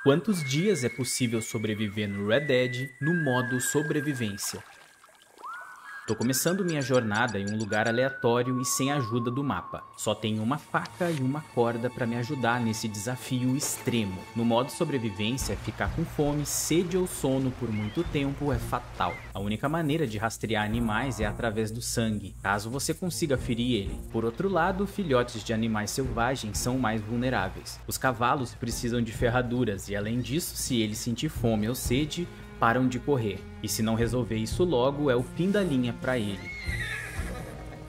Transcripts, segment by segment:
Quantos dias é possível sobreviver no Red Dead no modo sobrevivência? Tô começando minha jornada em um lugar aleatório e sem a ajuda do mapa. Só tenho uma faca e uma corda para me ajudar nesse desafio extremo. No modo sobrevivência, ficar com fome, sede ou sono por muito tempo é fatal. A única maneira de rastrear animais é através do sangue, caso você consiga ferir ele. Por outro lado, filhotes de animais selvagens são mais vulneráveis. Os cavalos precisam de ferraduras e, além disso, se ele sentir fome ou sede, param de correr, e se não resolver isso logo, é o fim da linha para ele.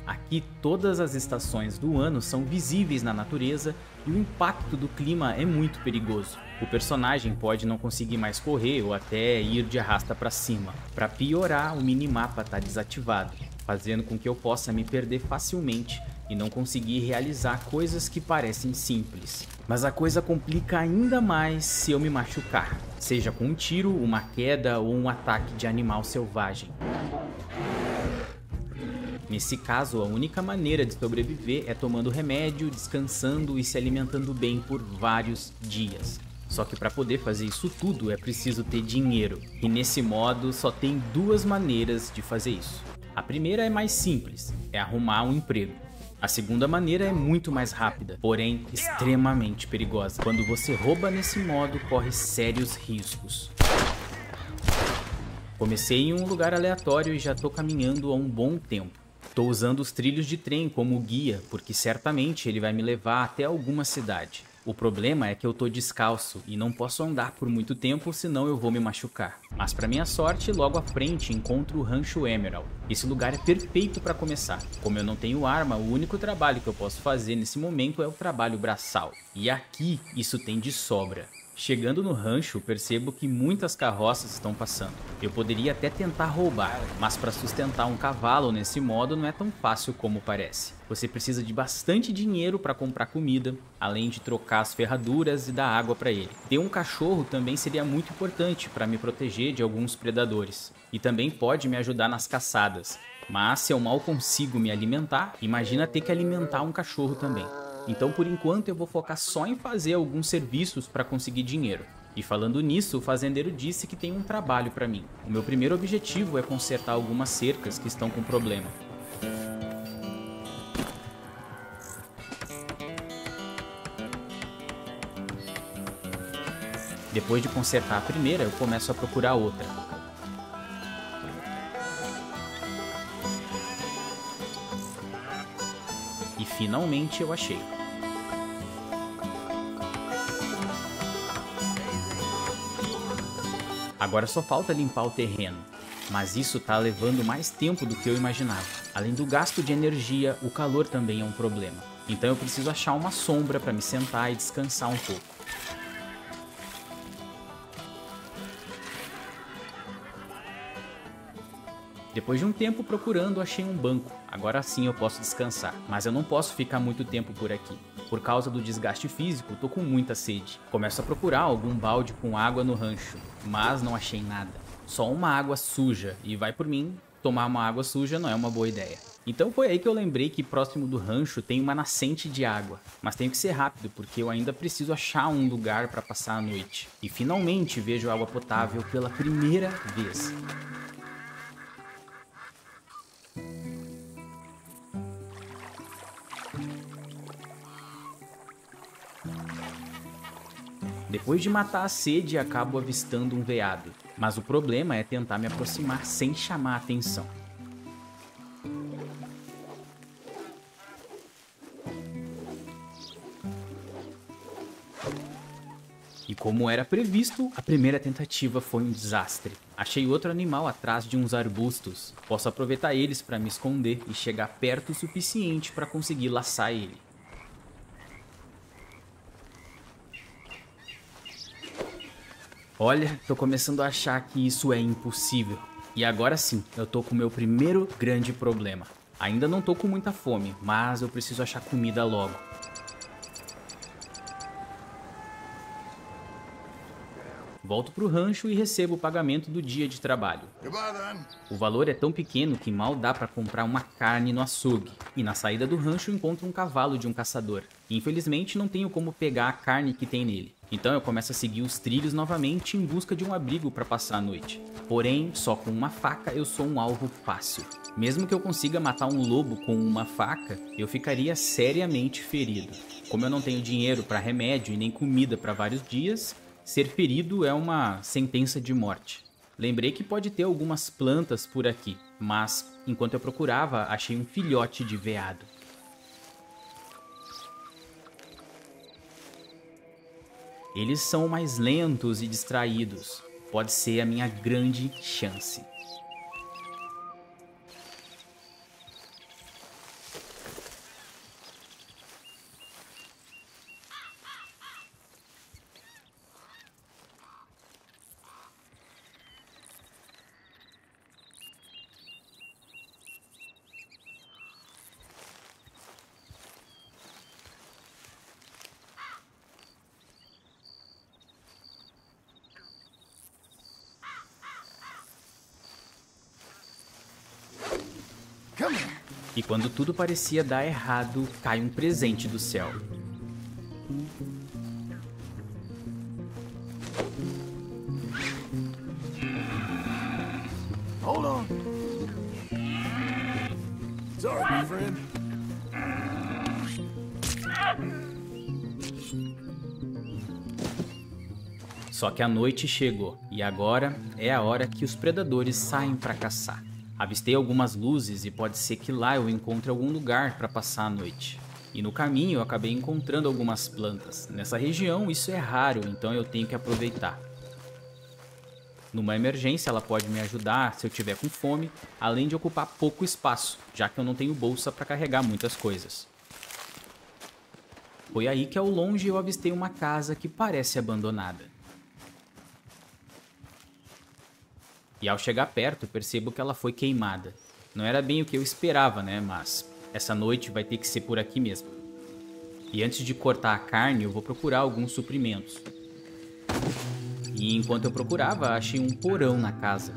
Aqui todas as estações do ano são visíveis na natureza e o impacto do clima é muito perigoso. O personagem pode não conseguir mais correr ou até ir de arrasta para cima. Para piorar, o minimapa está desativado, fazendo com que eu possa me perder facilmente e não conseguir realizar coisas que parecem simples. Mas a coisa complica ainda mais se eu me machucar, seja com um tiro, uma queda ou um ataque de animal selvagem. Nesse caso, a única maneira de sobreviver é tomando remédio, descansando e se alimentando bem por vários dias. Só que para poder fazer isso tudo é preciso ter dinheiro, e nesse modo só tem duas maneiras de fazer isso. A primeira é mais simples, é arrumar um emprego. A segunda maneira é muito mais rápida, porém extremamente perigosa. Quando você rouba nesse modo, corre sérios riscos. Comecei em um lugar aleatório e já tô caminhando há um bom tempo. Tô usando os trilhos de trem como guia, porque certamente ele vai me levar até alguma cidade. O problema é que eu tô descalço e não posso andar por muito tempo, senão eu vou me machucar. Mas para minha sorte, logo à frente encontro o Rancho Emerald. Esse lugar é perfeito para começar. Como eu não tenho arma, o único trabalho que eu posso fazer nesse momento é o trabalho braçal. E aqui isso tem de sobra. Chegando no rancho, percebo que muitas carroças estão passando. Eu poderia até tentar roubar, mas para sustentar um cavalo nesse modo não é tão fácil como parece. Você precisa de bastante dinheiro para comprar comida, além de trocar as ferraduras e dar água para ele. Ter um cachorro também seria muito importante para me proteger de alguns predadores. E também pode me ajudar nas caçadas. Mas se eu mal consigo me alimentar, imagina ter que alimentar um cachorro também. Então, por enquanto, eu vou focar só em fazer alguns serviços para conseguir dinheiro. E falando nisso, o fazendeiro disse que tem um trabalho para mim. O meu primeiro objetivo é consertar algumas cercas que estão com problema. Depois de consertar a primeira, eu começo a procurar outra. E finalmente eu achei. Agora só falta limpar o terreno, mas isso tá levando mais tempo do que eu imaginava. Além do gasto de energia, o calor também é um problema. Então eu preciso achar uma sombra para me sentar e descansar um pouco. Depois de um tempo procurando, achei um banco. Agora sim eu posso descansar, mas eu não posso ficar muito tempo por aqui. Por causa do desgaste físico, tô com muita sede. Começo a procurar algum balde com água no rancho, mas não achei nada. Só uma água suja, e vai por mim, tomar uma água suja não é uma boa ideia. Então foi aí que eu lembrei que próximo do rancho tem uma nascente de água. Mas tenho que ser rápido, porque eu ainda preciso achar um lugar para passar a noite. E finalmente vejo água potável pela primeira vez. Depois de matar a sede, acabo avistando um veado, mas o problema é tentar me aproximar sem chamar a atenção. E como era previsto, a primeira tentativa foi um desastre. Achei outro animal atrás de uns arbustos. Posso aproveitar eles para me esconder e chegar perto o suficiente para conseguir laçar ele. Olha, tô começando a achar que isso é impossível. E agora sim, eu tô com o meu primeiro grande problema. Ainda não tô com muita fome, mas eu preciso achar comida logo. Volto pro rancho e recebo o pagamento do dia de trabalho. O valor é tão pequeno que mal dá para comprar uma carne no açougue. E na saída do rancho encontro um cavalo de um caçador. Infelizmente não tenho como pegar a carne que tem nele. Então eu começo a seguir os trilhos novamente em busca de um abrigo para passar a noite. Porém, só com uma faca eu sou um alvo fácil. Mesmo que eu consiga matar um lobo com uma faca, eu ficaria seriamente ferido. Como eu não tenho dinheiro para remédio e nem comida para vários dias, ser ferido é uma sentença de morte. Lembrei que pode ter algumas plantas por aqui, mas enquanto eu procurava, achei um filhote de veado. Eles são mais lentos e distraídos. Pode ser a minha grande chance. E quando tudo parecia dar errado, cai um presente do céu. Hold on. Sorry, my friend. Só que a noite chegou, e agora é a hora que os predadores saem para caçar. Avistei algumas luzes e pode ser que lá eu encontre algum lugar para passar a noite. E no caminho eu acabei encontrando algumas plantas. Nessa região isso é raro, então eu tenho que aproveitar. Numa emergência ela pode me ajudar se eu tiver com fome, além de ocupar pouco espaço, já que eu não tenho bolsa para carregar muitas coisas. Foi aí que ao longe eu avistei uma casa que parece abandonada. E ao chegar perto, percebo que ela foi queimada. Não era bem o que eu esperava, né? Mas essa noite vai ter que ser por aqui mesmo. E antes de cortar a carne, eu vou procurar alguns suprimentos. E enquanto eu procurava, achei um porão na casa.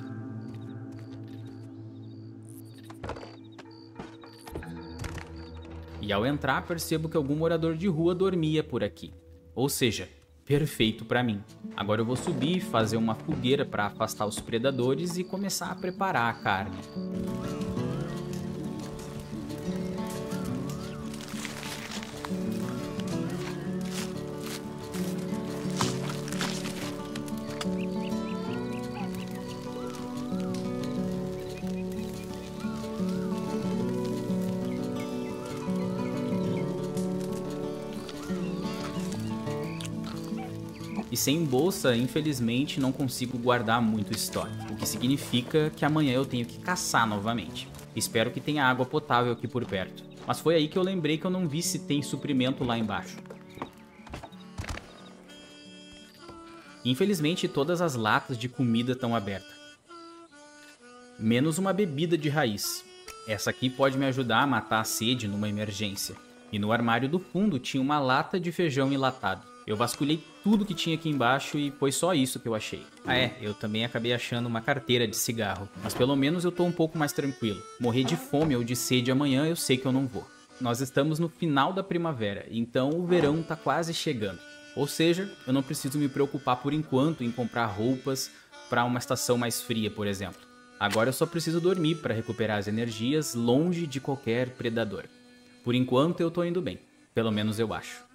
E ao entrar, percebo que algum morador de rua dormia por aqui. Ou seja, perfeito para mim. Agora eu vou subir, fazer uma fogueira para afastar os predadores e começar a preparar a carne. E sem bolsa, infelizmente, não consigo guardar muito estoque, o que significa que amanhã eu tenho que caçar novamente. Espero que tenha água potável aqui por perto. Mas foi aí que eu lembrei que eu não vi se tem suprimento lá embaixo. Infelizmente, todas as latas de comida estão abertas. Menos uma bebida de raiz. Essa aqui pode me ajudar a matar a sede numa emergência. E no armário do fundo tinha uma lata de feijão enlatado. Eu vasculhei tudo que tinha aqui embaixo e foi só isso que eu achei. Ah eu também acabei achando uma carteira de cigarro. Mas pelo menos eu tô um pouco mais tranquilo. Morrer de fome ou de sede amanhã eu sei que eu não vou. Nós estamos no final da primavera, então o verão tá quase chegando. Ou seja, eu não preciso me preocupar por enquanto em comprar roupas para uma estação mais fria, por exemplo. Agora eu só preciso dormir para recuperar as energias longe de qualquer predador. Por enquanto eu tô indo bem, pelo menos eu acho.